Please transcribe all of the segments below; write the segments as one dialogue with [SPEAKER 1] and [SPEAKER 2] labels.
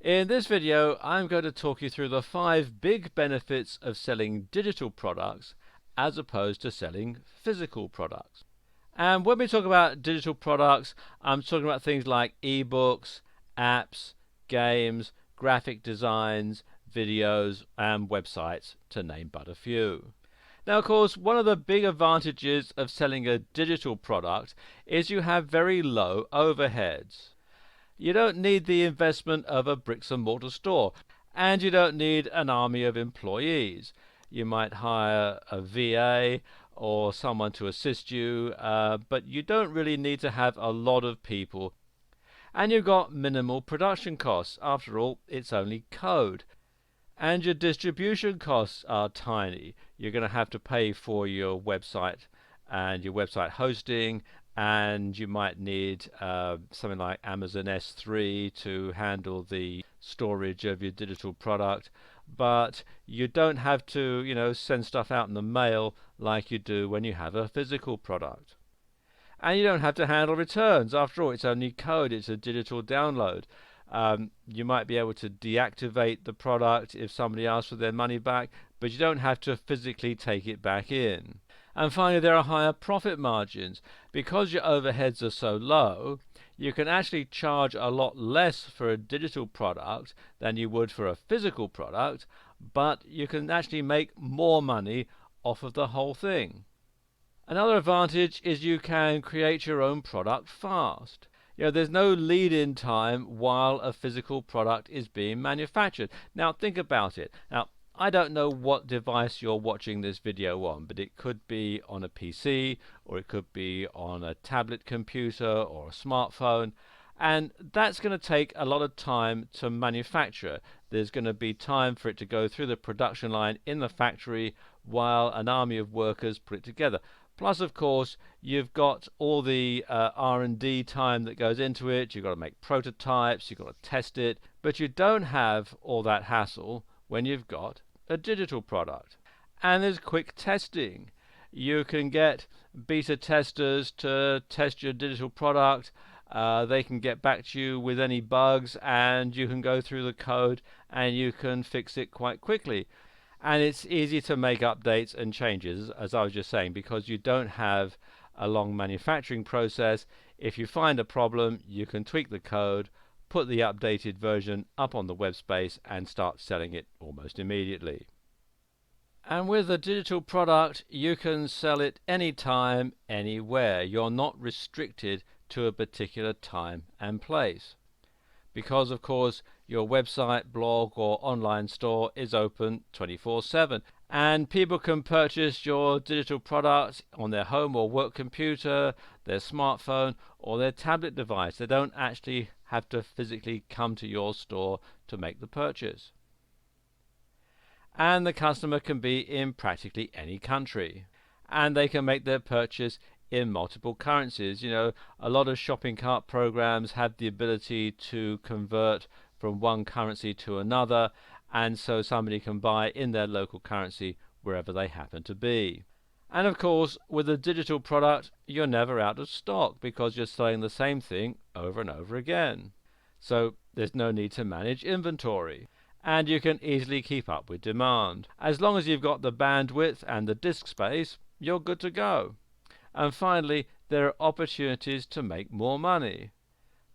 [SPEAKER 1] In this video, I'm going to talk you through the 5 big benefits of selling digital products as opposed to selling physical products. And when we talk about digital products, I'm talking about things like ebooks, apps, games, graphic designs, videos, and websites, to name but a few. Now, of course, one of the big advantages of selling a digital product is you have very low overheads. You don't need the investment of a bricks and mortar store, and you don't need an army of employees. You might hire a VA or someone to assist you, but you don't really need to have a lot of people. And you've got minimal production costs. After all, it's only code. And your distribution costs are tiny. You're going to have to pay for your website and your website hosting, and you might need something like Amazon S3 to handle the storage of your digital product. But you don't have to, send stuff out in the mail like you do when you have a physical product. And you don't have to handle returns. After all, it's only code, it's a digital download. You might be able to deactivate the product if somebody asks for their money back, but you don't have to physically take it back in. And finally, there are higher profit margins. Because your overheads are so low, you can actually charge a lot less for a digital product than you would for a physical product, but you can actually make more money off of the whole thing. Another advantage is you can create your own product fast. There's no lead-in time while a physical product is being manufactured. Now, think about it. Now, I don't know what device you're watching this video on, but it could be on a PC, or it could be on a tablet computer or a smartphone, and that's going to take a lot of time to manufacture. There's going to be time for it to go through the production line in the factory while an army of workers put it together. Plus, of course, you've got all the R&D time that goes into it. You've got to make prototypes, you've got to test it, but you don't have all that hassle when you've got a digital product. And there's quick testing. You can get beta testers to test your digital product. They can get back to you with any bugs, and you can go through the code and you can fix it quite quickly. And it's easy to make updates and changes, as I was just saying, because you don't have a long manufacturing process. If you find a problem, you can tweak the code, put the updated version up on the web space, and start selling it almost immediately. And with a digital product, you can sell it anytime, anywhere. You're not restricted to a particular time and place. Because, of course, your website, blog, or online store is open 24/7, and people can purchase your digital products on their home or work computer, their smartphone, or their tablet device. They don't actually have to physically come to your store to make the purchase. And the customer can be in practically any country, and they can make their purchase in multiple currencies. A lot of shopping cart programs have the ability to convert from one currency to another, and so somebody can buy in their local currency wherever they happen to be. And of course, with a digital product, you're never out of stock because you're selling the same thing over and over again. So there's no need to manage inventory, and you can easily keep up with demand. As long as you've got the bandwidth and the disk space, you're good to go. And finally, there are opportunities to make more money.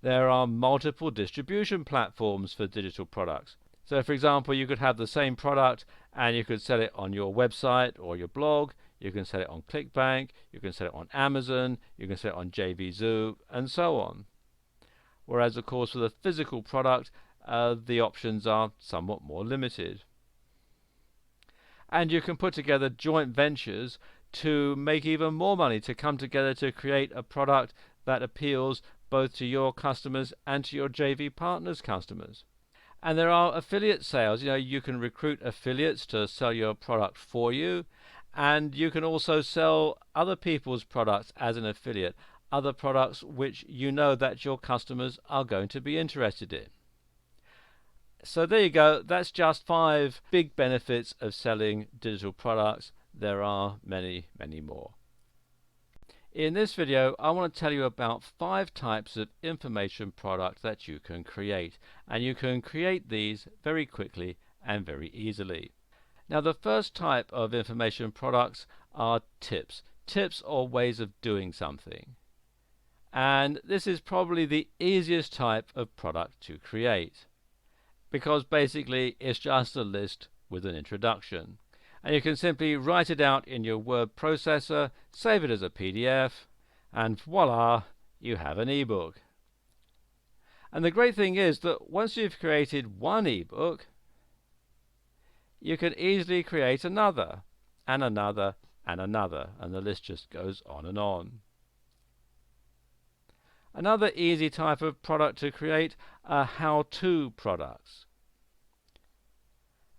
[SPEAKER 1] There are multiple distribution platforms for digital products. So, for example, you could have the same product and you could sell it on your website or your blog. You can sell it on ClickBank, you can sell it on Amazon, you can sell it on JVZoo, and so on. Whereas, of course, with a physical product, the options are somewhat more limited. And you can put together joint ventures to make even more money, to come together to create a product that appeals both to your customers and to your JV partners' customers. And there are affiliate sales. You can recruit affiliates to sell your product for you, and you can also sell other people's products as an affiliate, other products which you know that your customers are going to be interested in. So there you go. That's just 5 big benefits of selling digital products. There are many, many more. In this video, I want to tell you about 5 types of information product that you can create, and you can create these very quickly and very easily. Now, the first type of information products are tips. Tips or ways of doing something. And this is probably the easiest type of product to create, because basically it's just a list with an introduction. And you can simply write it out in your word processor, save it as a PDF, and voila, you have an ebook. And the great thing is that once you've created one ebook, you can easily create another, and another, and another, and the list just goes on and on. Another easy type of product to create are how-to products.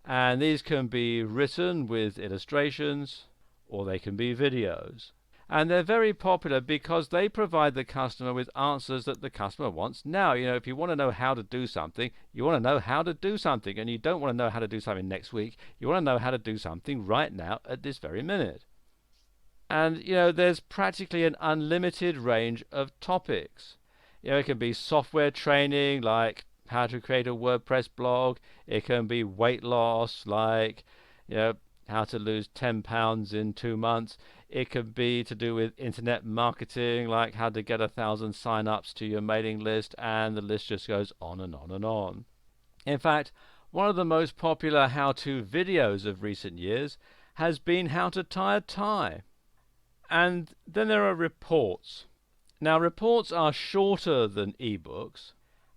[SPEAKER 1] And these can be written with illustrations, or they can be videos. And they're very popular because they provide the customer with answers that the customer wants now. You know, if you want to know how to do something, you want to know how to do something, and you don't want to know how to do something next week. You want to know how to do something right now at this very minute. And, you know, there's practically an unlimited range of topics. You know, it can be software training, like how to create a WordPress blog. It can be weight loss, like, you know, how to lose 10 pounds in 2 months. It could be to do with internet marketing, like how to get 1,000 sign-ups to your mailing list, and the list just goes on and on and on. In fact, one of the most popular how-to videos of recent years has been how to tie a tie. And then there are reports. Now, reports are shorter than ebooks,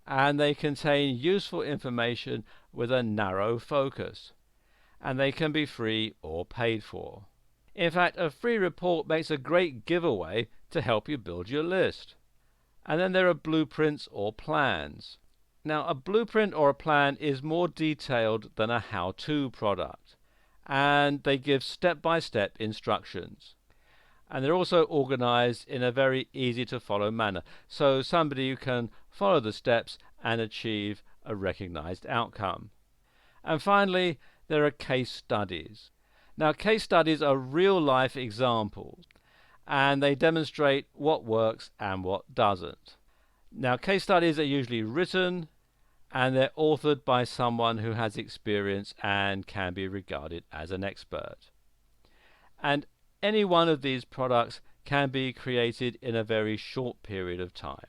[SPEAKER 1] and they contain useful information with a narrow focus, and they can be free or paid for. In fact, a free report makes a great giveaway to help you build your list. And then there are blueprints or plans. Now, a blueprint or a plan is more detailed than a how-to product, and they give step-by-step instructions. And they're also organized in a very easy to follow manner, so somebody who can follow the steps and achieve a recognized outcome. And finally, there are case studies. Now, case studies are real life examples, and they demonstrate what works and what doesn't. Now, case studies are usually written, and they're authored by someone who has experience and can be regarded as an expert. And any one of these products can be created in a very short period of time.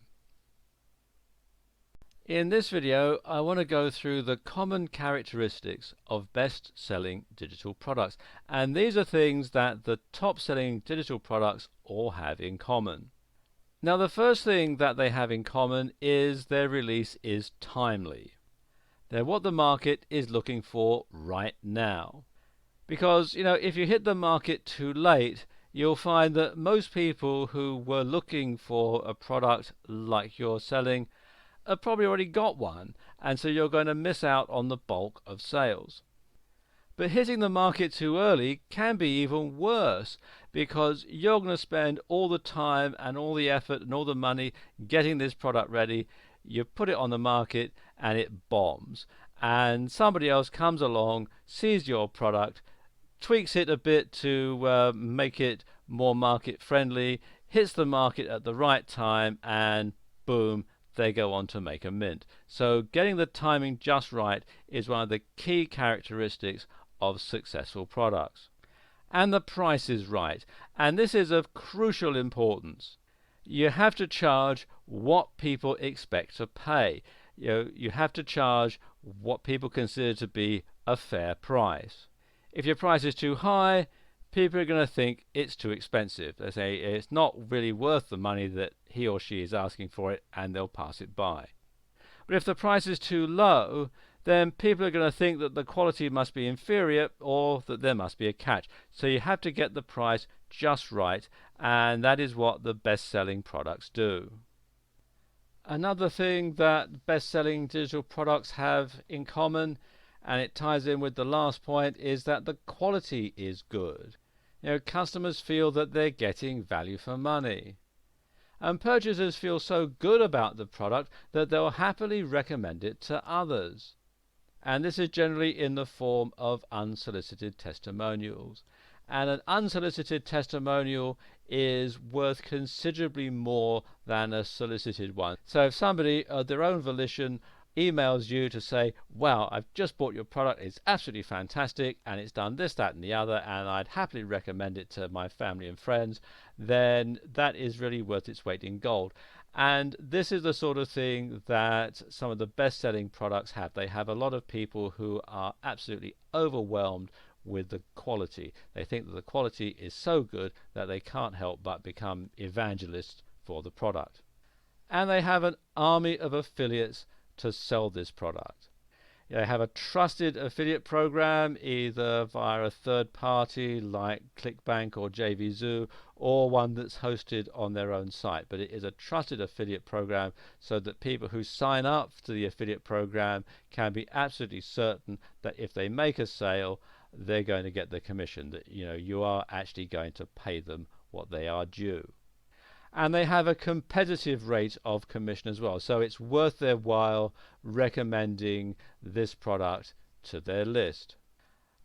[SPEAKER 1] In this video, I want to go through the common characteristics of best-selling digital products, and these are things that the top-selling digital products all have in common. Now, the first thing that they have in common is their release is timely. They're what the market is looking for right now. Because, you know, if you hit the market too late, you'll find that most people who were looking for a product like you're selling have probably already got one, and so you're going to miss out on the bulk of sales. But hitting the market too early can be even worse, because you're going to spend all the time and all the effort and all the money getting this product ready. You put it on the market and it bombs, and somebody else comes along, sees your product, tweaks it a bit to make it more market friendly, hits the market at the right time, and boom, they go on to make a mint. So getting the timing just right is one of the key characteristics of successful products. And the price is right, and this is of crucial importance. You have to charge what people expect to pay. You have to charge what people consider to be a fair price. If your price is too high, people are going to think it's too expensive. They say it's not really worth the money that he or she is asking for it, and they'll pass it by. But if the price is too low, then people are going to think that the quality must be inferior or that there must be a catch. So you have to get the price just right, and that is what the best-selling products do. Another thing that best-selling digital products have in common, and it ties in with the last point, is that the quality is good. You know, customers feel that they're getting value for money. And purchasers feel so good about the product that they'll happily recommend it to others. And this is generally in the form of unsolicited testimonials. And an unsolicited testimonial is worth considerably more than a solicited one. So if somebody of their own volition emails you to say, wow, I've just bought your product, it's absolutely fantastic, and it's done this, that, and the other, and I'd happily recommend it to my family and friends, then that is really worth its weight in gold. And this is the sort of thing that some of the best-selling products have. They have a lot of people who are absolutely overwhelmed with the quality. They think that the quality is so good that they can't help but become evangelists for the product. And they have an army of affiliates to sell this product. They have a trusted affiliate program, either via a third party like ClickBank or JVZoo, or one that's hosted on their own site. But it is a trusted affiliate program so that people who sign up to the affiliate program can be absolutely certain that if they make a sale, they're going to get the commission, that you are actually going to pay them what they are due. And they have a competitive rate of commission as well, so it's worth their while recommending this product to their list.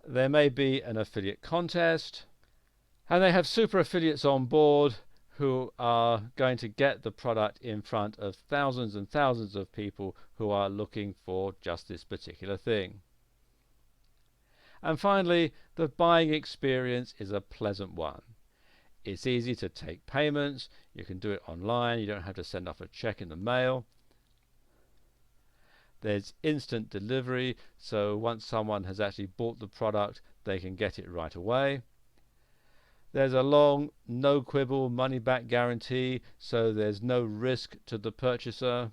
[SPEAKER 1] There may be an affiliate contest, and they have super affiliates on board who are going to get the product in front of thousands and thousands of people who are looking for just this particular thing. And finally, the buying experience is a pleasant one. It's easy to take payments. You can do it online. You don't have to send off a check in the mail. There's instant delivery, so once someone has actually bought the product, they can get it right away. There's a long, no quibble money back guarantee, so there's no risk to the purchaser.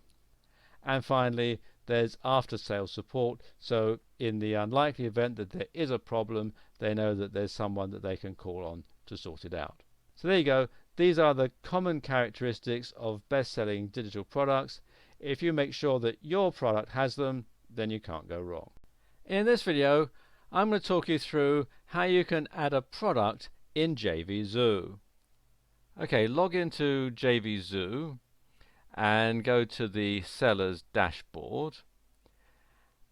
[SPEAKER 1] And finally, there's after sales support, so in the unlikely event that there is a problem, they know that there's someone that they can call on to sort it out. So there you go. These are the common characteristics of best-selling digital products. If you make sure that your product has them, then you can't go wrong. In this video, I'm going to talk you through how you can add a product in JVZoo. Okay, log into JVZoo and go to the seller's dashboard.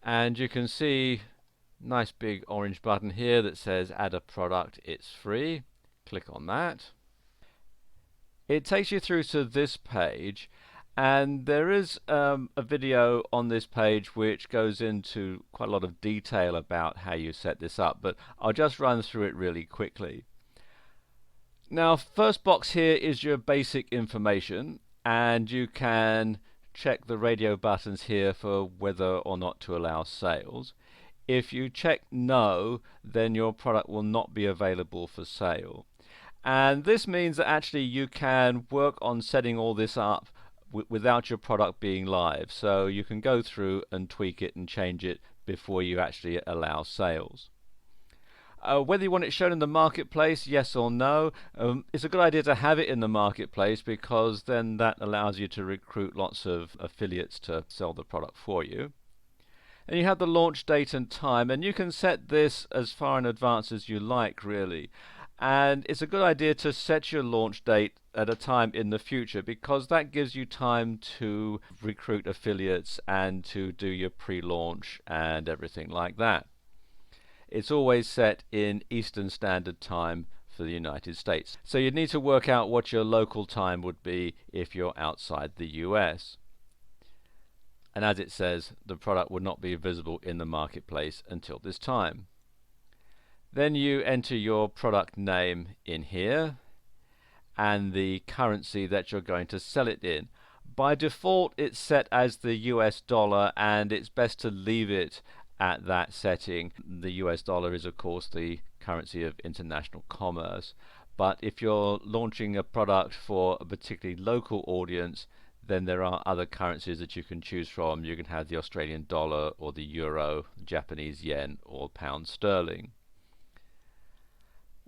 [SPEAKER 1] And you can see a nice big orange button here that says add a product, it's free. Click on that. It takes you through to this page, and there is a video on this page which goes into quite a lot of detail about how you set this up, but I'll just run through it really quickly. Now, first box here is your basic information, and you can check the radio buttons here for whether or not to allow sales. If you check no, then your product will not be available for sale. And this means that actually you can work on setting all this up without your product being live. So you can go through and tweak it and change it before you actually allow sales. Whether you want it shown in the marketplace, yes or no, it's a good idea to have it in the marketplace, because then that allows you to recruit lots of affiliates to sell the product for you. And you have the launch date and time, and you can set this as far in advance as you like, really. And it's a good idea to set your launch date at a time in the future, because that gives you time to recruit affiliates and to do your pre-launch and everything like that. It's always set in Eastern Standard Time for the United States. So you'd need to work out what your local time would be if you're outside the US. And as it says, the product would not be visible in the marketplace until this time. Then you enter your product name in here and the currency that you're going to sell it in. By default, it's set as the US dollar, and it's best to leave it at that setting. The US dollar is, of course, the currency of international commerce. But if you're launching a product for a particularly local audience, then there are other currencies that you can choose from. You can have the Australian dollar or the euro, Japanese yen, or pound sterling.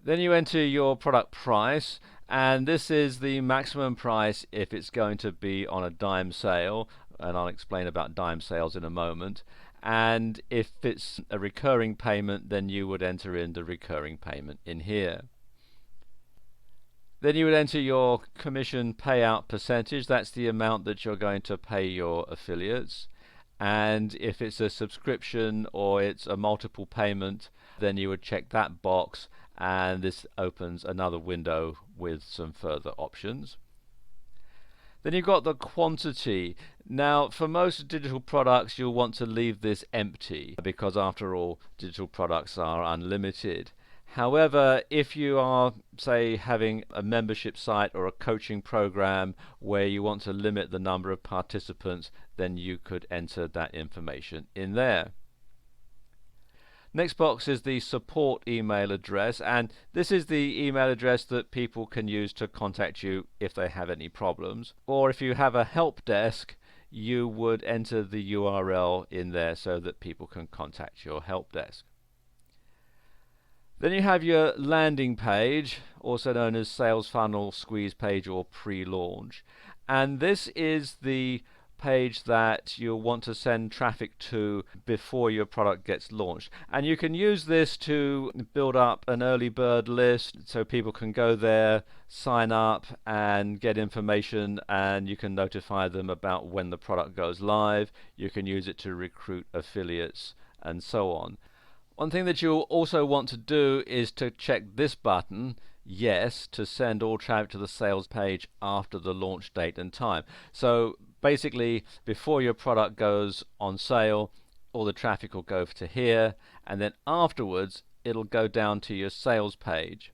[SPEAKER 1] Then you enter your product price, and this is the maximum price if it's going to be on a dime sale, and I'll explain about dime sales in a moment. And if it's a recurring payment, then you would enter in the recurring payment in here. Then you would enter your commission payout percentage. That's the amount that you're going to pay your affiliates. And if it's a subscription or it's a multiple payment, then you would check that box, and this opens another window with some further options. Then you've got the quantity. Now, for most digital products, you'll want to leave this empty because, after all, digital products are unlimited. However, if you are, say, having a membership site or a coaching program where you want to limit the number of participants, then you could enter that information in there. Next box is the support email address, and this is the email address that people can use to contact you if they have any problems. Or if you have a help desk, you would enter the URL in there so that people can contact your help desk. Then you have your landing page, also known as sales funnel, squeeze page, or pre-launch. And this is the page that you'll want to send traffic to before your product gets launched. And you can use this to build up an early bird list so people can go there, sign up, and get information, and you can notify them about when the product goes live. You can use it to recruit affiliates and so on. One thing that you'll also want to do is to check this button, yes, to send all traffic to the sales page after the launch date and time. So basically, before your product goes on sale, all the traffic will go to here, and then afterwards it'll go down to your sales page.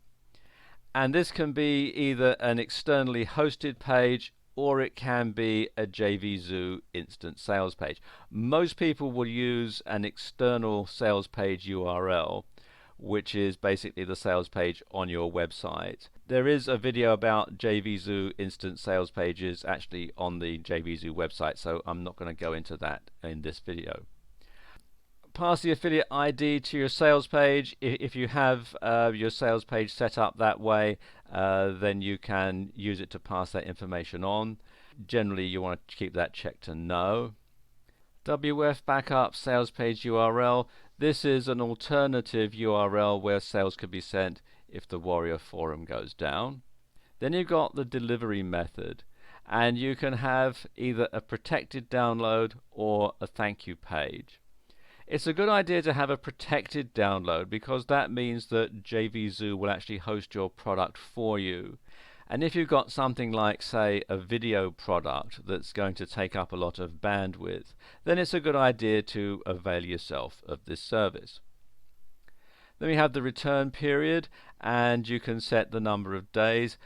[SPEAKER 1] And this can be either an externally hosted page, or it can be a JVZoo instant sales page. Most people will use an external sales page URL, which is basically the sales page on your website. There is a video about JVZoo instant sales pages actually on the JVZoo website, so I'm not going to go into that in this video. Pass the affiliate ID to your sales page. If you have your sales page set up that way, then you can use it to pass that information on. Generally, you want to keep that checked to no. WF backup sales page URL. This is an alternative URL where sales could be sent if the Warrior Forum goes down. Then you've got the delivery method, and you can have either a protected download or a thank you page. It's a good idea to have a protected download because that means that JVZoo will actually host your product for you. And if you've got something like, say, a video product that's going to take up a lot of bandwidth, then it's a good idea to avail yourself of this service. Then we have the return period, and you can set the number of days.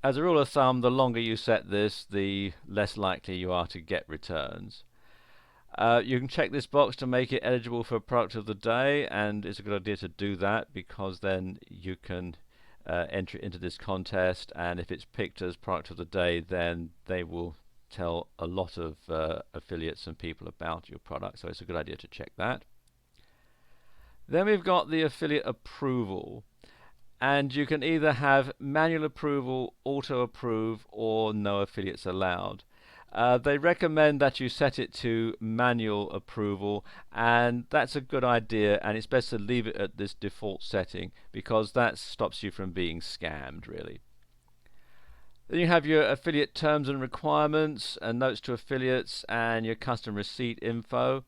[SPEAKER 1] As a rule of thumb, the longer you set this, the less likely you are to get returns. You can check this box to make it eligible for product of the day, and it's a good idea to do that because then you can enter it into this contest, and if it's picked as product of the day, then they will tell a lot of affiliates and people about your product, so it's a good idea to check that. Then we've got the affiliate approval, and you can either have manual approval, auto approve, or no affiliates allowed. They recommend that you set it to manual approval, and that's a good idea, and it's best to leave it at this default setting because that stops you from being scammed, really. Then you have your affiliate terms and requirements and notes to affiliates and your custom receipt info,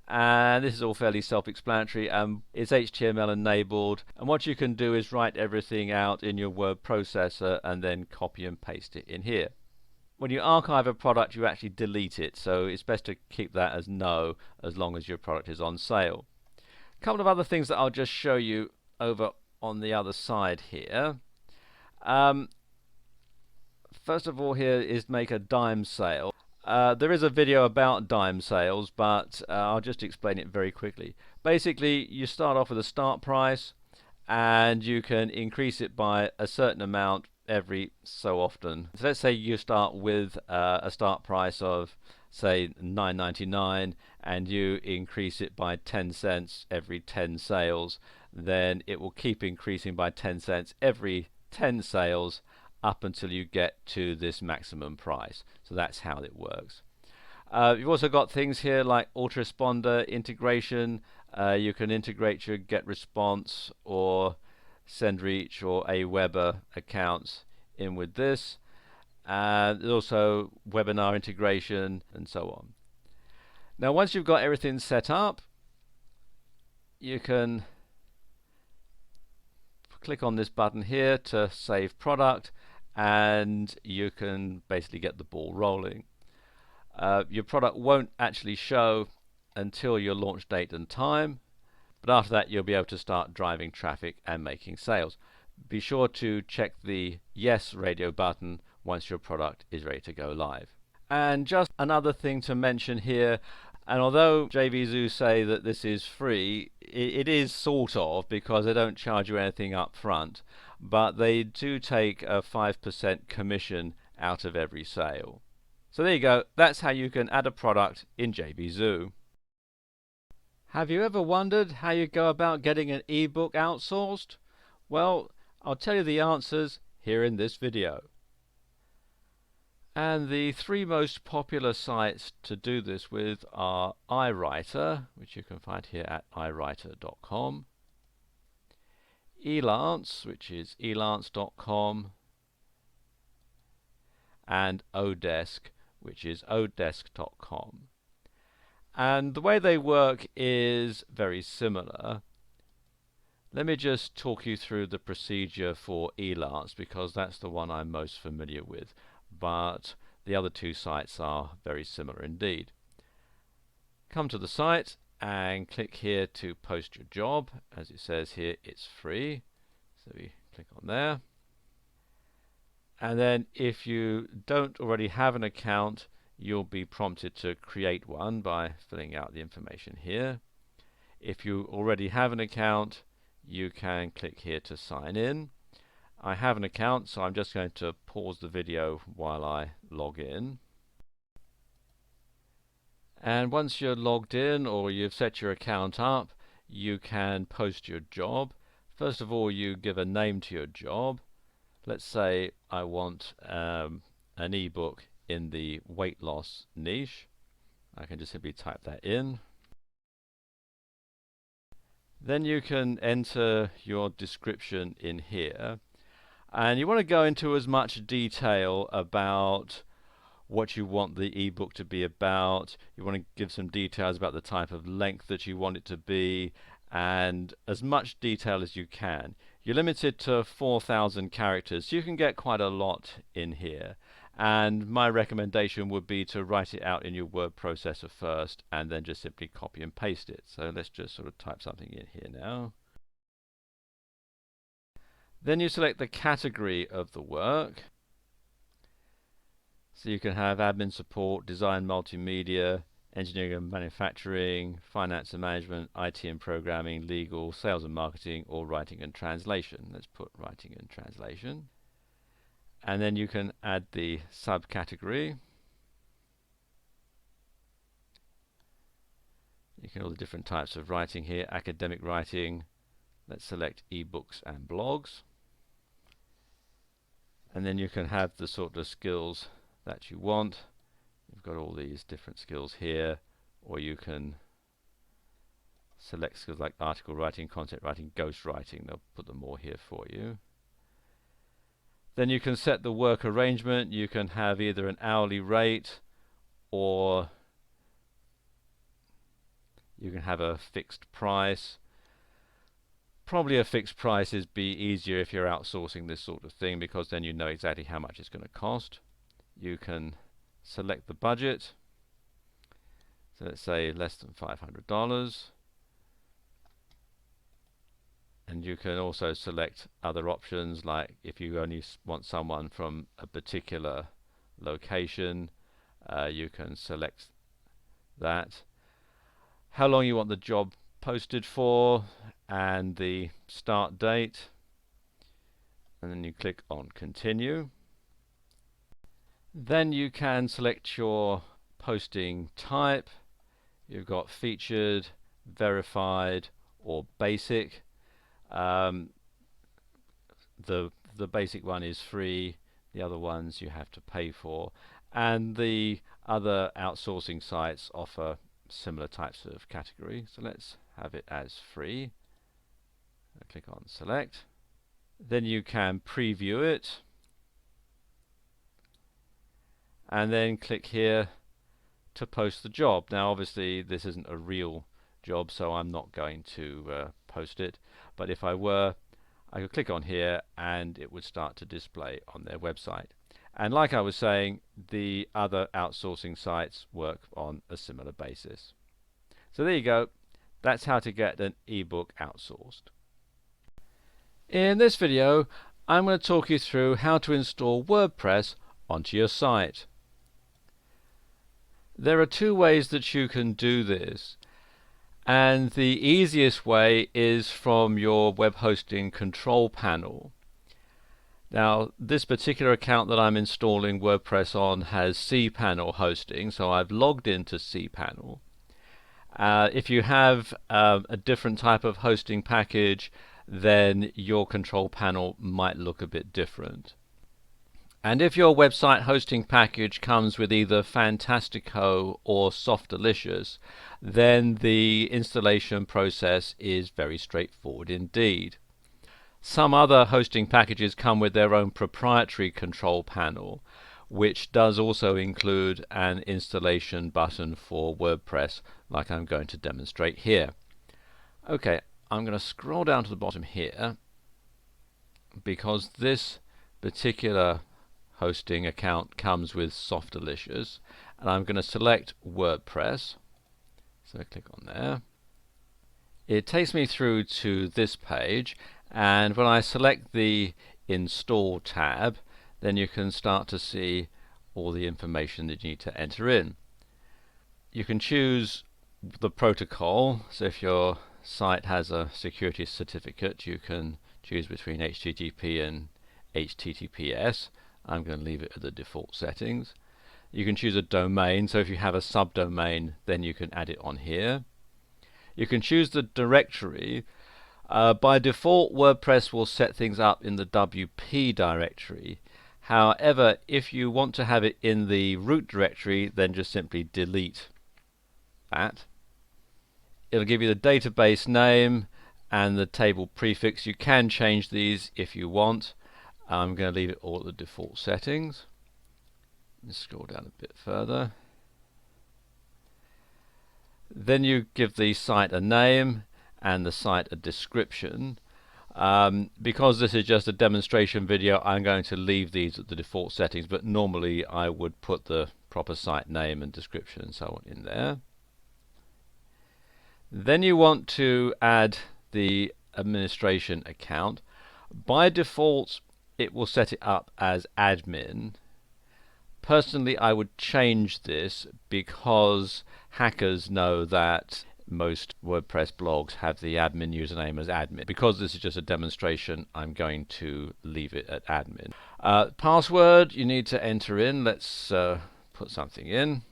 [SPEAKER 1] and this is all fairly self-explanatory. It's HTML enabled, and what you can do is write everything out in your word processor and then copy and paste it in here. When you archive a product, you actually delete it, so it's best to keep that as no as long as your product is on sale. A couple of other things that I'll just show you over on the other side here. First of all, here is make a dime sale. There is a video about dime sales, but I'll just explain it very quickly. Basically, you start off with a start price, and you can increase it by a certain amount every so often. So let's say you start with a start price of, say, $9.99, and you increase it by 10 cents every 10 sales. Then it will keep increasing by 10 cents every 10 sales up until you get to this maximum price. So that's how it works. You've also got things here like autoresponder integration. You can integrate your GetResponse or SendReach or Aweber accounts in with this. There's also webinar integration and so on. Now once you've got everything set up, you can click on this button here to save product, and you can basically get the ball rolling. Your product won't actually show until your launch date and time, but after that you'll be able to start driving traffic and making sales. Be sure to check the yes radio button once your product is ready to go live. And just another thing to mention here, and although JVZoo say that this is free, it is sort of, because they don't charge you anything up front, but they do take a 5% commission out of every sale. So there you go, that's how you can add a product in JVZoo. Have you ever wondered how you go about getting an ebook outsourced? Well, I'll tell you the answers here in this video. And the three most popular sites to do this with are iWriter, which you can find here at iWriter.com, Elance, which is elance.com, and Odesk, which is odesk.com. And the way they work is very similar. Let me just talk you through the procedure for Elance, because that's the one I'm most familiar with, but the other two sites are very similar indeed. Come to the site and click here to post your job. As it says here, it's free, so we click on there. And then if you don't already have an account, you'll be prompted to create one by filling out the information here. If you already have an account, you can click here to sign in. I have an account, so I'm just going to pause the video while I log in. And once you're logged in or you've set your account up, you can post your job. First of all, you give a name to your job. Let's say I want an ebook in the weight loss niche. I can just simply type that in. Then you can enter your description in here, and you want to go into as much detail about what you want the ebook to be about. You want to give some details about the type of length that you want it to be, and as much detail as you can. You're limited to 4,000 characters, so you can get quite a lot in here. And my recommendation would be to write it out in your word processor first and then just simply copy and paste it. So let's just sort of type something in here now. Then you select the category of the work. So you can have admin support, design, multimedia, engineering and manufacturing, finance and management, IT and programming, legal, sales and marketing, or writing and translation. Let's put writing and translation. And then you can add the subcategory. You can all the different types of writing here. Academic writing. Let's select ebooks and blogs. And then you can have the sort of skills that you want. You've got all these different skills here, or you can select skills like article writing, content writing, ghost writing. They'll put them all here for you. Then you can set the work arrangement. You can have either an hourly rate or you can have a fixed price. Probably a fixed price is be easier if you're outsourcing this sort of thing, because then you know exactly how much it's going to cost. You can select the budget. So let's say less than $500. And you can also select other options, like if you only want someone from a particular location, you can select that. How long you want the job posted for, and the start date. And then you click on continue. Then you can select your posting type. You've got featured, verified, or basic. The basic one is free, the other ones you have to pay for, and the other outsourcing sites offer similar types of category. So let's have it as free. Click on select. Then you can preview it, and then click here to post the job. Now obviously this isn't a real job, so I'm not going to post it, but if I were, I could click on here and it would start to display on their website. And like I was saying, the other outsourcing sites work on a similar basis. So there you go. That's how to get an ebook outsourced. In this video, I'm going to talk you through how to install WordPress onto your site. There are two ways that you can do this, and the easiest way is from your web hosting control panel. Now, this particular account that I'm installing WordPress on has cPanel hosting, so I've logged into cPanel. If you have a different type of hosting package, then your control panel might look a bit different. And if your website hosting package comes with either Fantastico or Softalicious, then the installation process is very straightforward indeed. Some other hosting packages come with their own proprietary control panel, which does also include an installation button for WordPress, like I'm going to demonstrate here. Okay, I'm going to scroll down to the bottom here, because this particular hosting account comes with Softalicious, and I'm going to select WordPress. So I click on there. It takes me through to this page, and when I select the Install tab, then you can start to see all the information that you need to enter in. You can choose the protocol, so if your site has a security certificate, you can choose between HTTP and HTTPS. I'm going to leave it at the default settings. You can choose a domain, so if you have a subdomain, then you can add it on here. You can choose the directory. By default, WordPress will set things up in the WP directory. However, if you want to have it in the root directory, then just simply delete that. It'll give you the database name and the table prefix. You can change these if you want. I'm going to leave it all at the default settings. Let's scroll down a bit further. Then you give the site a name and the site a description. Because this is just a demonstration video, I'm going to leave these at the default settings, but normally I would put the proper site name and description and so on in there. Then you want to add the administration account. By default, it will set it up as admin. Personally, I would change this because hackers know that most WordPress blogs have the admin username as admin. Because this is just a demonstration, I'm going to leave it at admin. Password you need to enter in. Let's put something in.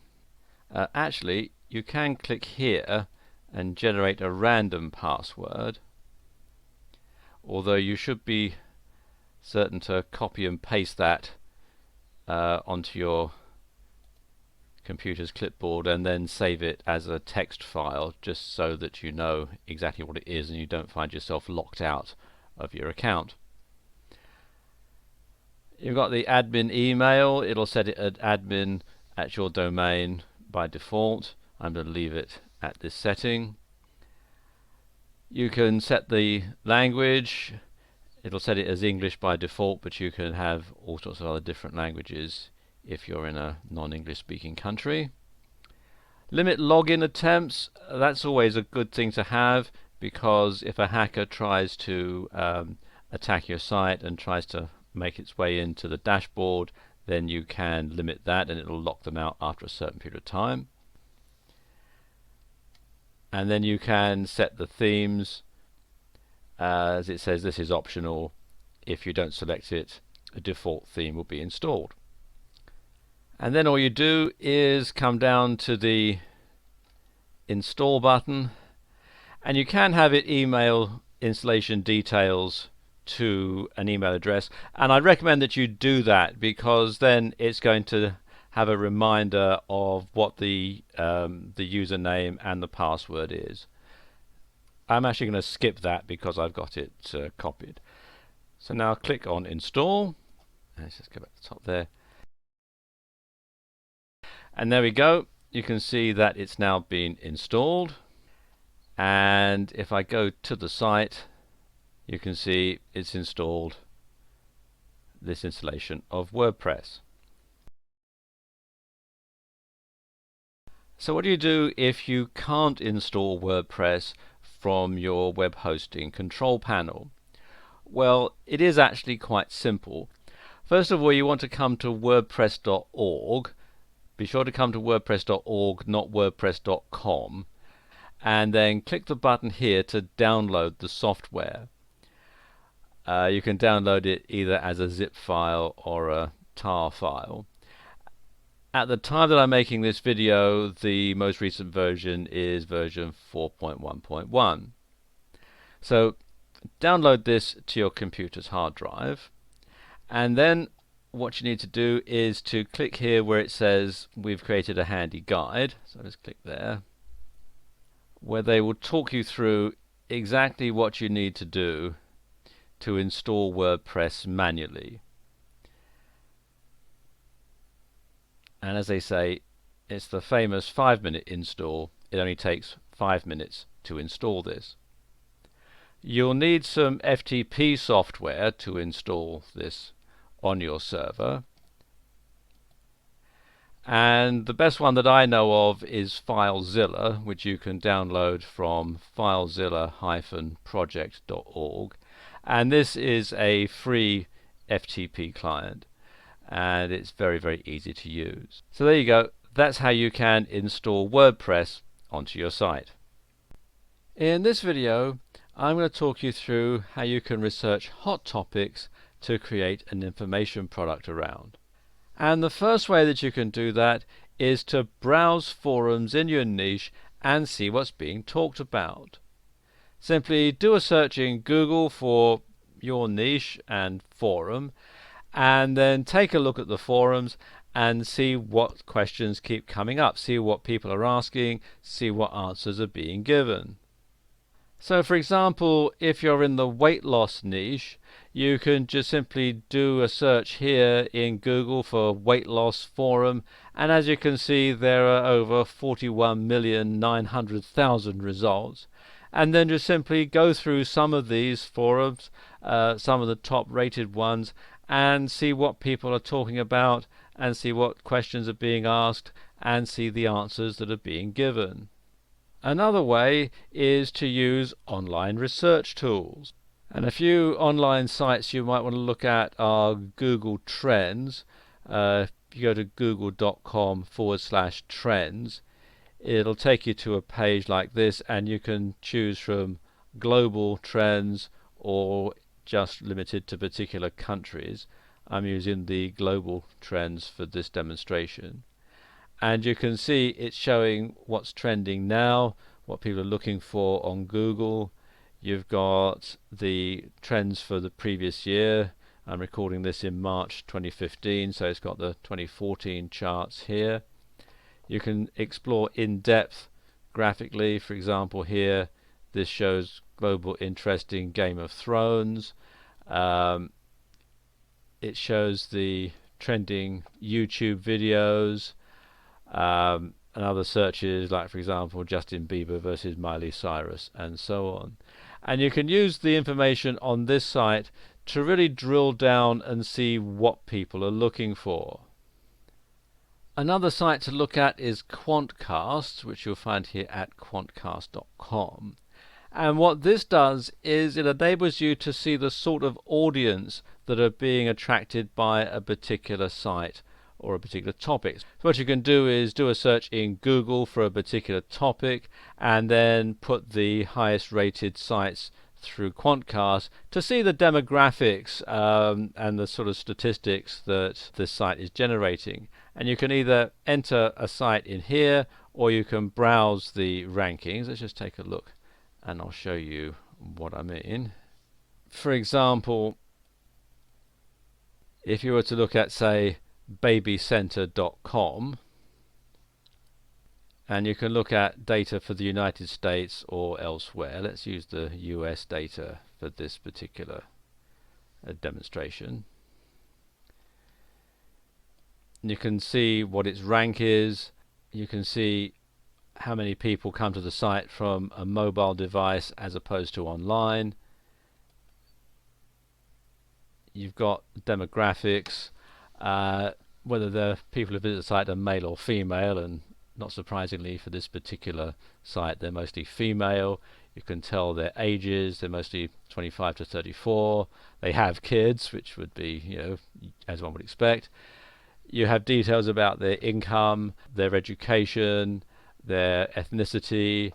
[SPEAKER 1] Actually, you can click here and generate a random password, although you should be certain to copy and paste that onto your computer's clipboard and then save it as a text file, just so that you know exactly what it is and you don't find yourself locked out of your account. You've got the admin email. It'll set it at admin at your domain by default. I'm going to leave it at this setting. You can set the language. It'll set it as English by default, but you can have all sorts of other different languages if you're in a non-English speaking country. Limit login attempts. That's always a good thing to have, because if a hacker tries to attack your site and tries to make its way into the dashboard, then you can limit that and it'll lock them out after a certain period of time. And then you can set the themes. As it says, this is optional. If you don't select it, a default theme will be installed. And then all you do is come down to the install button, and you can have it email installation details to an email address, and I recommend that you do that, because then it's going to have a reminder of what the username and the password is. I'm actually going to skip that because I've got it copied. So now click on install. Let's just go back to the top there. And there we go. You can see that it's now been installed. And if I go to the site, you can see it's installed this installation of WordPress. So what do you do if you can't install WordPress from your web hosting control panel? Well, it is actually quite simple. First of all, you want to come to wordpress.org. Be sure to come to wordpress.org, not wordpress.com, and then click the button here to download the software. You can download it either as a zip file or a tar file. At the time that I'm making this video, the most recent version is version 4.1.1. So download this to your computer's hard drive, and then what you need to do is to click here where it says we've created a handy guide. So just click there, where they will talk you through exactly what you need to do to install WordPress manually. And as they say, it's the famous 5-minute install. It only takes 5 minutes to install this. You'll need some FTP software to install this on your server. And the best one that I know of is FileZilla, which you can download from filezilla-project.org. And this is a free FTP client, and it's very, very easy to use. So there you go. That's how you can install WordPress onto your site. In this video, I'm going to talk you through how you can research hot topics to create an information product around. And the first way that you can do that is to browse forums in your niche and see what's being talked about. Simply do a search in Google for your niche and forum, and then take a look at the forums and see what questions keep coming up, see what people are asking, see what answers are being given. So for example, if you're in the weight loss niche, you can just simply do a search here in Google for weight loss forum, and as you can see there are over 41,900,000 results. And then just simply go through some of these forums, some of the top rated ones, and see what people are talking about, and see what questions are being asked, and see the answers that are being given. Another way is to use online research tools. And a few online sites you might want to look at are Google Trends. If you go to google.com/trends, it'll take you to a page like this, and you can choose from global trends or just limited to particular countries. I'm using the global trends for this demonstration. And you can see it's showing what's trending now, what people are looking for on Google. You've got the trends for the previous year. I'm recording this in March 2015, so it's got the 2014 charts here. You can explore in depth graphically. For example, here this shows global interest in Game of Thrones. It shows the trending YouTube videos, and other searches, like for example Justin Bieber versus Miley Cyrus, and so on. And you can use the information on this site to really drill down and see what people are looking for. Another site to look at is Quantcast, which you'll find here at quantcast.com. And what this does is it enables you to see the sort of audience that are being attracted by a particular site or a particular topic. So what you can do is do a search in Google for a particular topic, and then put the highest rated sites through Quantcast to see the demographics and the sort of statistics that this site is generating. And you can either enter a site in here, or you can browse the rankings. Let's just take a look and I'll show you what I mean. For example, if you were to look at, say, babycenter.com, and you can look at data for the United States or elsewhere. Let's use the US data for this particular demonstration. You can see what its rank is. You can see how many people come to the site from a mobile device as opposed to online. you've got demographics, whether the people who visit the site are male or female, and not surprisingly for this particular site they're mostly female. You can tell their ages, they're mostly 25 to 34. They have kids, which would be, as one would expect. You have details about their income, their education, their ethnicity,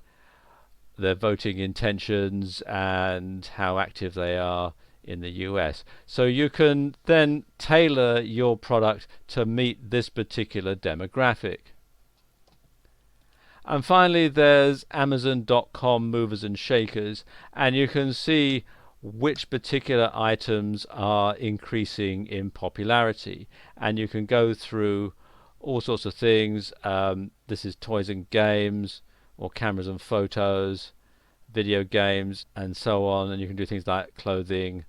[SPEAKER 1] their voting intentions, and how active they are in the US. So you can then tailor your product to meet this particular demographic. And finally, there's Amazon.com movers and shakers, and you can see which particular items are increasing in popularity, and you can go through all sorts of things. This is toys and games, or cameras and photos, video games, and so on. And you can do things like clothing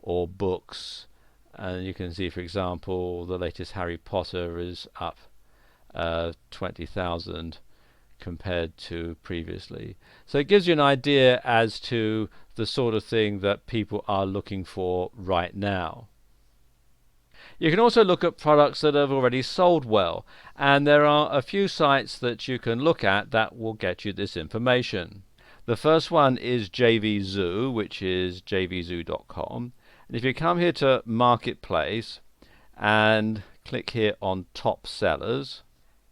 [SPEAKER 1] or books, and you can see, for example, the latest Harry Potter is up 20,000 compared to previously. So it gives you an idea as to the sort of thing that people are looking for right now. You can also look at products that have already sold well, and there are a few sites that you can look at that will get you this information. The first one is JVZoo, which is jvzoo.com. And if you come here to Marketplace and click here on Top Sellers,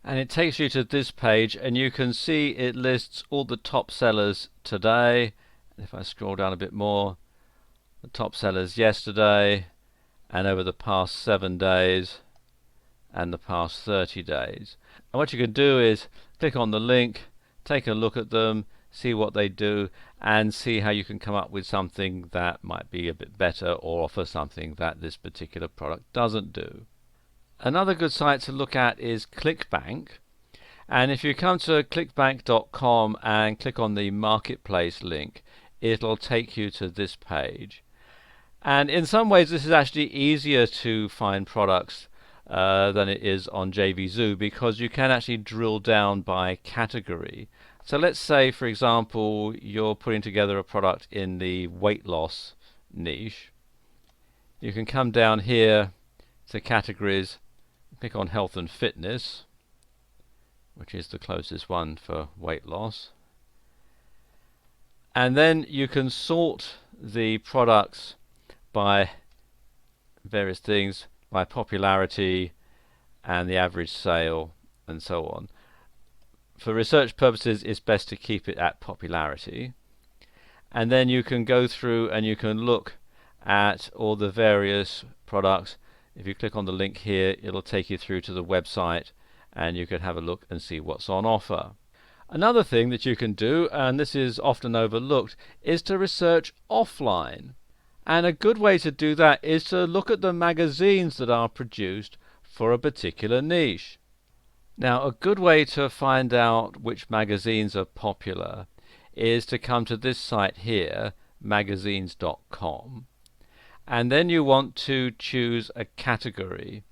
[SPEAKER 1] and it takes you to this page, and you can see it lists all the top sellers today. If I scroll down a bit more, the top sellers yesterday, and over the past 7 days, and the past 30 days. And what you can do is click on the link, take a look at them, see what they do, and see how you can come up with something that might be a bit better or offer something that this particular product doesn't do. Another good site to look at is ClickBank, and if you come to clickbank.com and click on the marketplace link, it'll take you to this page. And in some ways this is actually easier to find products than it is on JVZoo, because you can actually drill down by category. So let's say, for example, you're putting together a product in the weight loss niche. You can come down here to categories, click on health and fitness, which is the closest one for weight loss, and then you can sort the products by various things, by popularity and the average sale and so on. For research purposes it's best to keep it at popularity, and then you can go through and you can look at all the various products. If you click on the link here, it'll take you through to the website, and you can have a look and see what's on offer. Another thing that you can do, and this is often overlooked, is to research offline. And a good way to do that is to look at the magazines that are produced for a particular niche. Now, a good way to find out which magazines are popular is to come to this site here, magazines.com. And then you want to choose a category.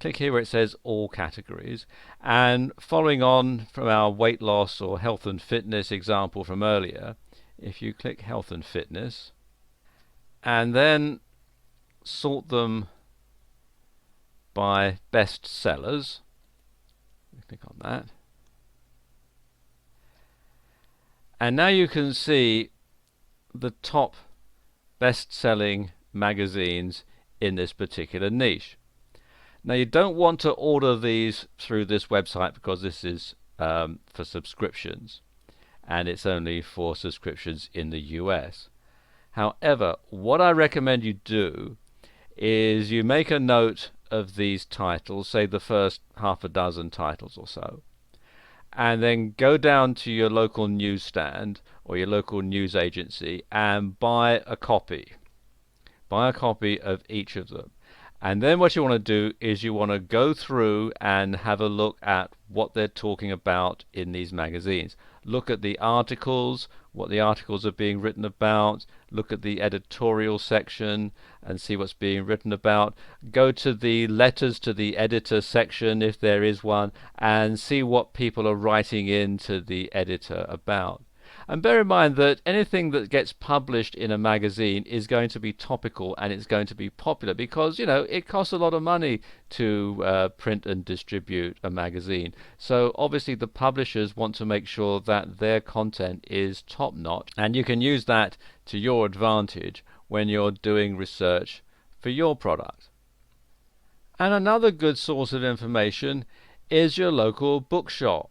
[SPEAKER 1] Click here where it says all categories, and following on from our weight loss or health and fitness example from earlier, if you click health and fitness and then sort them by best sellers, click on that, and now you can see the top best-selling magazines in this particular niche. Now you don't want to order these through this website because this is for subscriptions, and it's only for subscriptions in the US. However, what I recommend you do is you make a note of these titles, say the first half a dozen titles or so, and then go down to your local newsstand or your local news agency and buy a copy. Buy a copy of each of them. And then what you want to do is you want to go through and have a look at what they're talking about in these magazines. Look at the articles, what the articles are being written about. Look at the editorial section and see what's being written about. Go to the letters to the editor section, if there is one, and see what people are writing in to the editor about. And bear in mind that anything that gets published in a magazine is going to be topical and it's going to be popular because, it costs a lot of money to print and distribute a magazine. So obviously the publishers want to make sure that their content is top notch, and you can use that to your advantage when you're doing research for your product. And another good source of information is your local bookshop.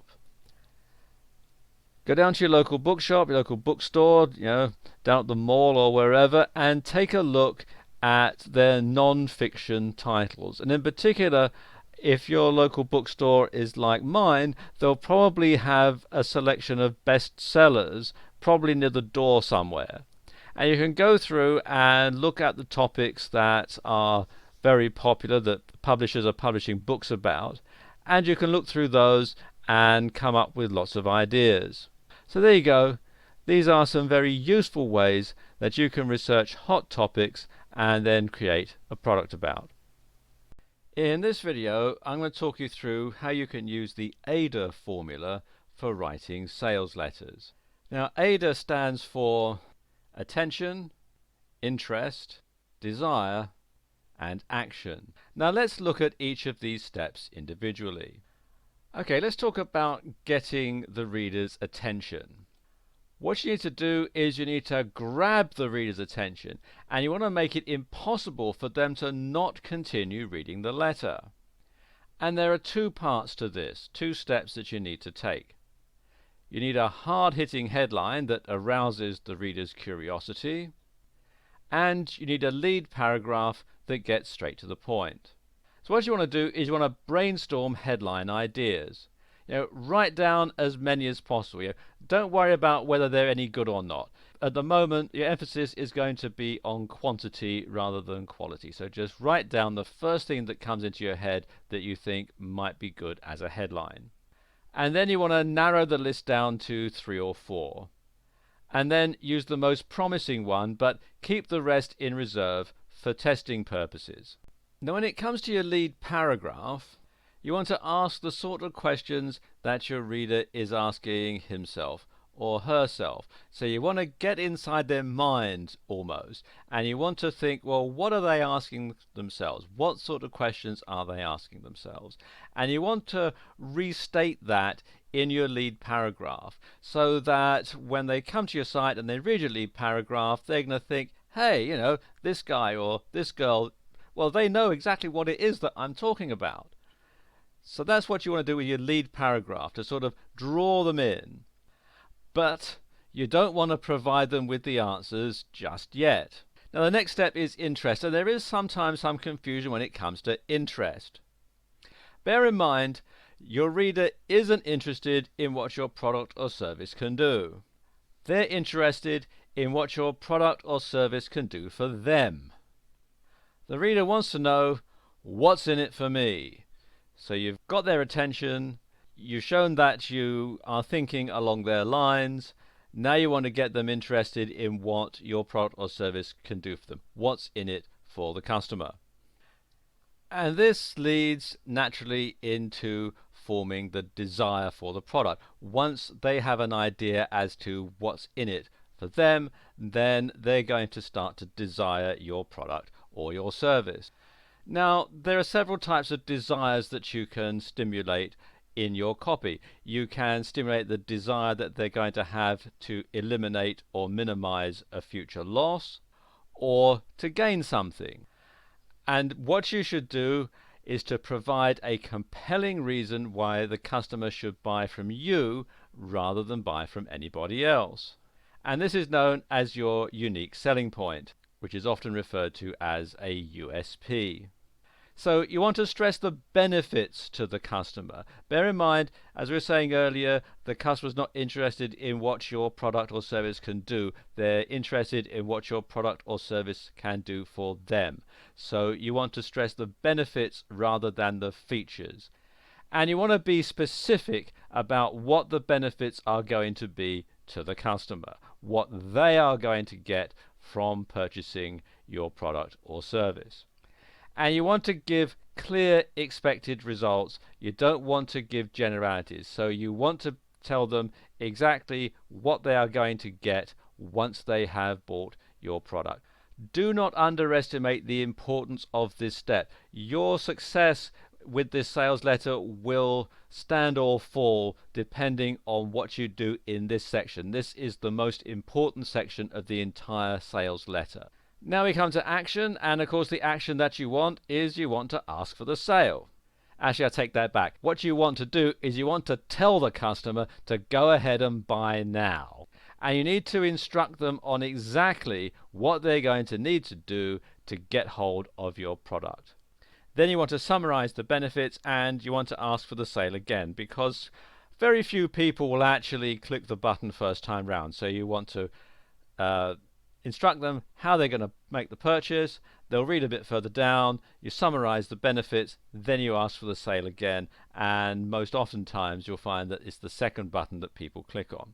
[SPEAKER 1] Go down to your local bookshop, your local bookstore, down at the mall or wherever, and take a look at their non-fiction titles. And in particular, if your local bookstore is like mine, they'll probably have a selection of bestsellers, probably near the door somewhere. And you can go through and look at the topics that are very popular, that publishers are publishing books about, and you can look through those and come up with lots of ideas. So there you go. These are some very useful ways that you can research hot topics and then create a product about. In this video, I'm going to talk you through how you can use the AIDA formula for writing sales letters. Now, AIDA stands for attention, interest, desire, and action. Now let's look at each of these steps individually. Okay, let's talk about getting the reader's attention. What you need to do is you need to grab the reader's attention, and you want to make it impossible for them to not continue reading the letter. And there are two parts to this, two steps that you need to take. You need a hard-hitting headline that arouses the reader's curiosity, and you need a lead paragraph that gets straight to the point. So what you want to do is you want to brainstorm headline ideas. Write down as many as possible. Don't worry about whether they're any good or not. At the moment, your emphasis is going to be on quantity rather than quality. So just write down the first thing that comes into your head that you think might be good as a headline. And then you want to narrow the list down to 3 or 4. And then use the most promising one, but keep the rest in reserve for testing purposes. Now, when it comes to your lead paragraph, you want to ask the sort of questions that your reader is asking himself or herself. So you want to get inside their mind almost, and you want to think, well, what are they asking themselves? What sort of questions are they asking themselves? And you want to restate that in your lead paragraph so that when they come to your site and they read your lead paragraph, they're going to think, hey, this guy or this girl, well, they know exactly what it is that I'm talking about. So that's what you want to do with your lead paragraph, to sort of draw them in. But you don't want to provide them with the answers just yet. Now, the next step is interest, and there is sometimes some confusion when it comes to interest. Bear in mind, your reader isn't interested in what your product or service can do. They're interested in what your product or service can do for them. The reader wants to know, what's in it for me? So you've got their attention, you've shown that you are thinking along their lines. Now you want to get them interested in what your product or service can do for them. What's in it for the customer? And this leads naturally into forming the desire for the product. Once they have an idea as to what's in it for them, then they're going to start to desire your product or your service. Now, there are several types of desires that you can stimulate in your copy. You can stimulate the desire that they're going to have to eliminate or minimize a future loss, or to gain something. And what you should do is to provide a compelling reason why the customer should buy from you rather than buy from anybody else. And this is known as your unique selling point, which is often referred to as a USP. So you want to stress the benefits to the customer. Bear in mind, as we were saying earlier, the customer's not interested in what your product or service can do. They're interested in what your product or service can do for them. So you want to stress the benefits rather than the features. And you want to be specific about what the benefits are going to be to the customer, what they are going to get from purchasing your product or service. And you want to give clear expected results. You don't want to give generalities. So you want to tell them exactly what they are going to get once they have bought your product. Do not underestimate the importance of this step. Your success with this sales letter will stand or fall depending on what you do in this section. This is the most important section of the entire sales letter. Now we come to action, and of course the action that you want is you want to ask for the sale. Actually, I take that back. What you want to do is you want to tell the customer to go ahead and buy now. And you need to instruct them on exactly what they're going to need to do to get hold of your product. Then you want to summarize the benefits, and you want to ask for the sale again, because very few people will actually click the button first time round. So you want to instruct them how they're going to make the purchase. They'll read a bit further down, you summarize the benefits, then you ask for the sale again, and most oftentimes you'll find that it's the second button that people click on.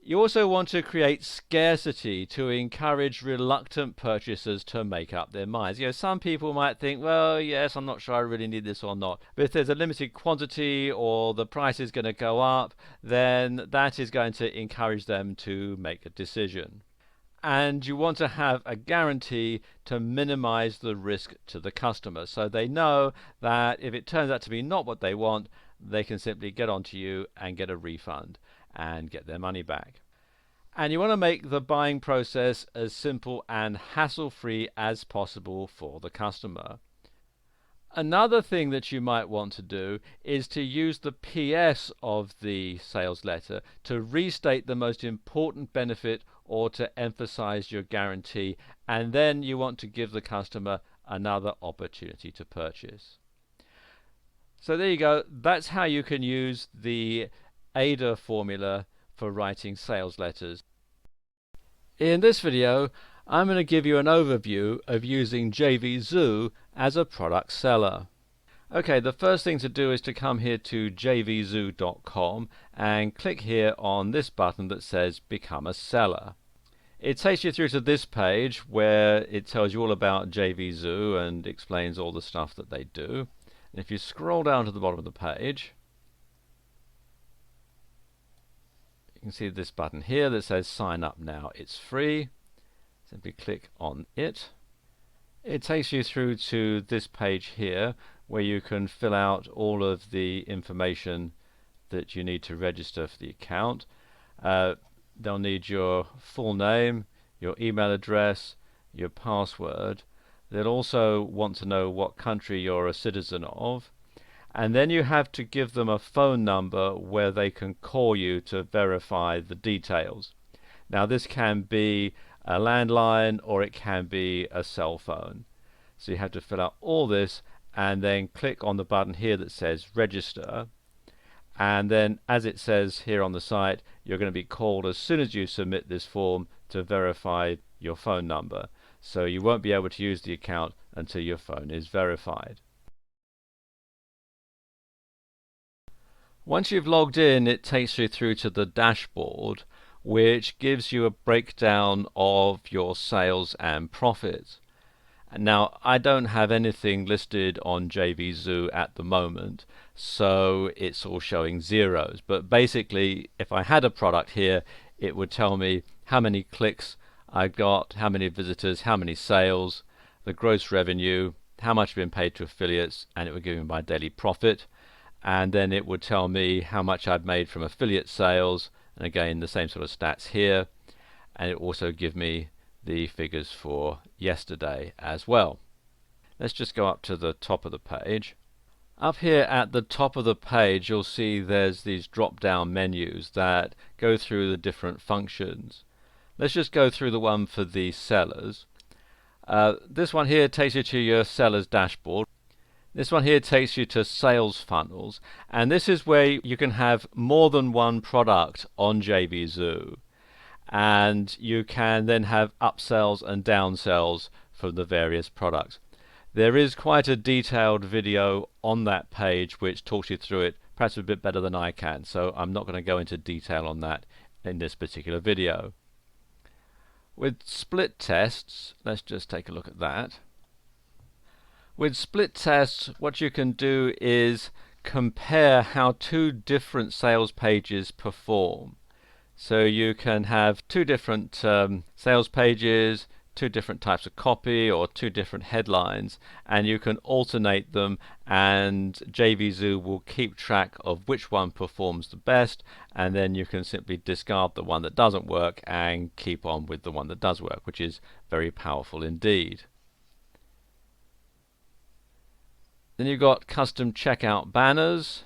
[SPEAKER 1] You also want to create scarcity to encourage reluctant purchasers to make up their minds. Some people might think, well, yes, I'm not sure I really need this or not. But if there's a limited quantity or the price is going to go up, then that is going to encourage them to make a decision. And you want to have a guarantee to minimize the risk to the customer, so they know that if it turns out to be not what they want, they can simply get onto you and get a refund and get their money back. And you want to make the buying process as simple and hassle-free as possible for the customer. Another thing that you might want to do is to use the PS of the sales letter to restate the most important benefit or to emphasize your guarantee, and then you want to give the customer another opportunity to purchase. So there you go. That's how you can use the ADA formula for writing sales letters. In this video, I'm going to give you an overview of using JVZoo as a product seller. Okay, the first thing to do is to come here to jvzoo.com and click here on this button that says Become a Seller. It takes you through to this page where it tells you all about JVZoo and explains all the stuff that they do. And if you scroll down to the bottom of the page, you can see this button here that says Sign Up Now. It's free. Simply click on it. It takes you through to this page here where you can fill out all of the information that you need to register for the account. They'll need your full name, your email address, your password. They'll also want to know what country you're a citizen of. And then you have to give them a phone number where they can call you to verify the details. Now this can be a landline or it can be a cell phone. So you have to fill out all this and then click on the button here that says Register. And then, as it says here on the site, you're going to be called as soon as you submit this form to verify your phone number. So you won't be able to use the account until your phone is verified. Once you've logged in, it takes you through to the dashboard, which gives you a breakdown of your sales and profits. Now, I don't have anything listed on JVZoo at the moment, so it's all showing zeros. But basically, if I had a product here, it would tell me how many clicks I got, how many visitors, how many sales, the gross revenue, how much had been paid to affiliates, and it would give me my daily profit. And then it would tell me how much I'd made from affiliate sales, and again the same sort of stats here, and it also give me the figures for yesterday as well. Let's just go up to the top of the page. Up here at the top of the page you'll see there's these drop down menus that go through the different functions. Let's just go through the one for the sellers. This one here takes you to your sellers dashboard. This one here takes you to sales funnels, and this is where you can have more than one product on JVZoo, and you can then have upsells and downsells for the various products. There is quite a detailed video on that page which talks you through it, perhaps a bit better than I can, so I'm not going to go into detail on that in this particular video. With split tests, let's just take a look at that. With split tests, what you can do is compare how two different sales pages perform. So you can have two different sales pages, two different types of copy, or two different headlines, and you can alternate them, and JVZoo will keep track of which one performs the best, and then you can simply discard the one that doesn't work and keep on with the one that does work, which is very powerful indeed. Then you've got custom checkout banners.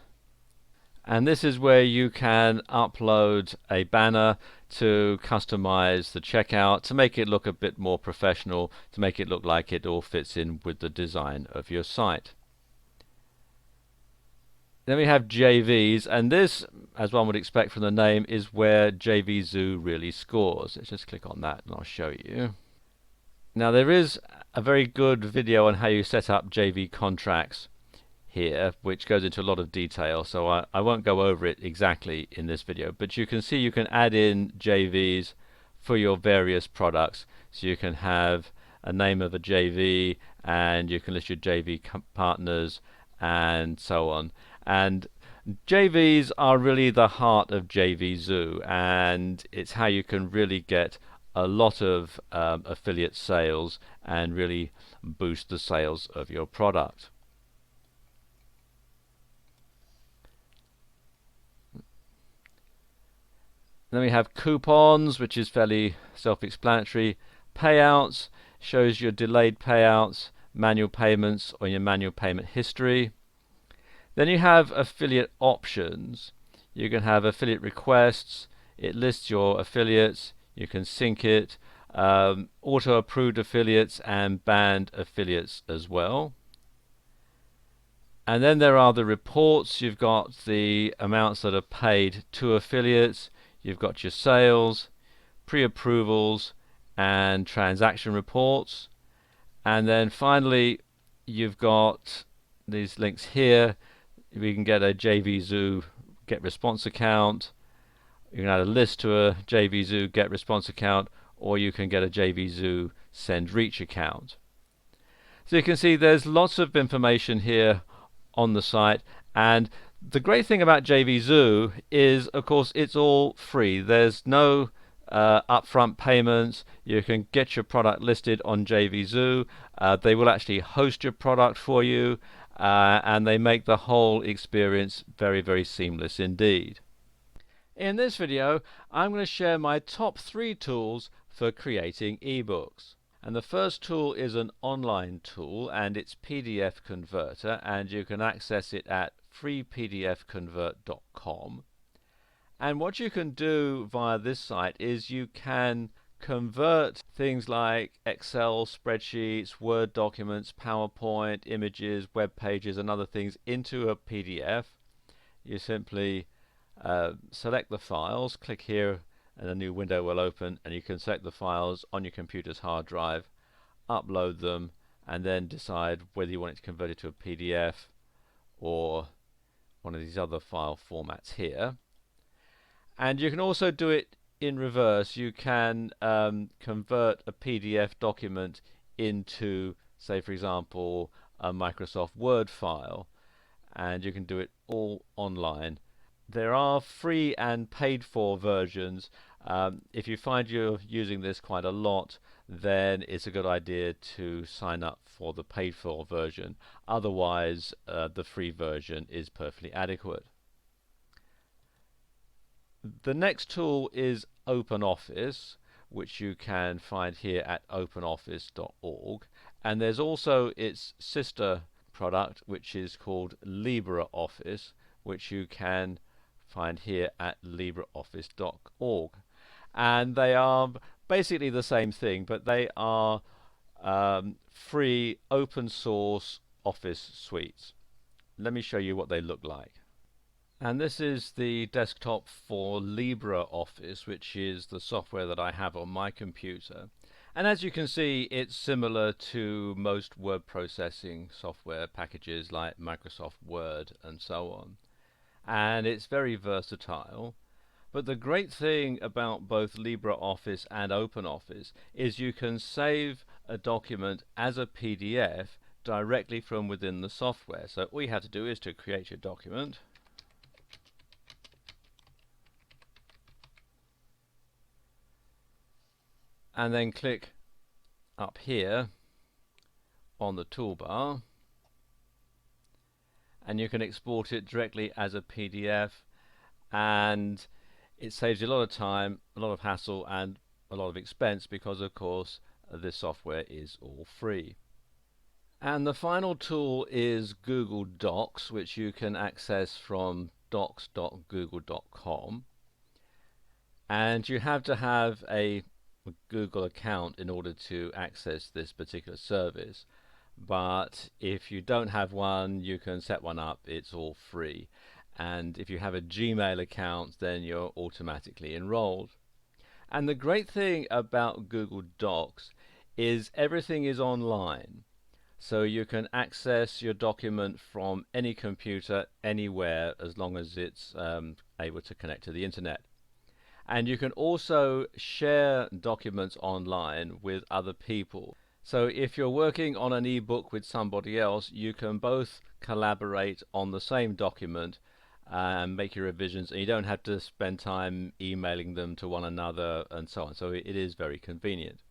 [SPEAKER 1] And this is where you can upload a banner to customize the checkout, to make it look a bit more professional, to make it look like it all fits in with the design of your site. Then we have JVs, and this, as one would expect from the name, is where JVZoo really scores. Let's just click on that and I'll show you. Now there is a very good video on how you set up JV contracts here, which goes into a lot of detail, so I won't go over it exactly in this video, but you can see you can add in JVs for your various products. So you can have a name of a JV, and you can list your JV partners and so on. And JVs are really the heart of JVZoo, and it's how you can really get a lot of affiliate sales and really boost the sales of your product. Then we have coupons, which is fairly self-explanatory. Payouts shows your delayed payouts, manual payments, or your manual payment history. Then you have affiliate options. You can have affiliate requests. It lists your affiliates. You can sync it. Auto-approved affiliates and banned affiliates as well. And then there are the reports. You've got the amounts that are paid to affiliates. You've got your sales, pre-approvals, and transaction reports. And then finally, you've got these links here. We can get a JVZoo get response account. You can add a list to a JVZoo get response account, or you can get a JVZoo send reach account. So you can see there's lots of information here on the site, and the great thing about JVZoo is, of course, it's all free. There's no upfront payments. You can get your product listed on JVZoo. They will actually host your product for you, and they make the whole experience very, very seamless indeed. In this video, I'm going to share my top 3 tools for creating ebooks. And the first tool is an online tool, and it's PDF Converter, and you can access it at freepdfconvert.com. And what you can do via this site is you can convert things like Excel spreadsheets, Word documents, PowerPoint, images, web pages, and other things into a PDF. You simply select the files, click here, and a new window will open, and you can select the files on your computer's hard drive, upload them, and then decide whether you want it to convert it to a PDF or one of these other file formats here. And you can also do it in reverse. You can convert a PDF document into, say for example, a Microsoft Word file, and you can do it all online. There are free and paid for versions. If you find you're using this quite a lot, then it's a good idea to sign up for the paid for version. Otherwise, the free version is perfectly adequate. The next tool is OpenOffice, which you can find here at openoffice.org. And there's also its sister product, which is called LibreOffice, which you can find here at libreoffice.org. And they are basically the same thing, but they are free open source office suites. Let me show you what they look like. And this is the desktop for LibreOffice, which is the software that I have on my computer. And as you can see, it's similar to most word processing software packages like Microsoft Word and so on. And it's very versatile. But the great thing about both LibreOffice and OpenOffice is you can save a document as a PDF directly from within the software. So all you have to do is to create your document, and then click up here on the toolbar, and you can export it directly as a PDF, and it saves you a lot of time, a lot of hassle, and a lot of expense, because of course this software is all free. And the final tool is Google Docs, which you can access from docs.google.com, and you have to have a Google account in order to access this particular service. But if you don't have one, you can set one up. It's all free. And if you have a Gmail account, then you're automatically enrolled. And the great thing about Google Docs is everything is online. So you can access your document from any computer, anywhere, as long as it's able to connect to the internet. And you can also share documents online with other people. So if you're working on an ebook with somebody else, you can both collaborate on the same document and make your revisions, and you don't have to spend time emailing them to one another and so on. So it is very convenient.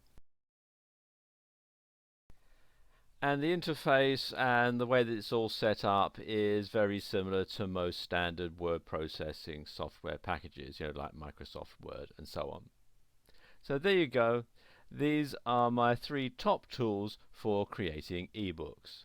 [SPEAKER 1] And the interface and the way that it's all set up is very similar to most standard word processing software packages, like Microsoft Word and so on. So there you go. These are my 3 top tools for creating ebooks.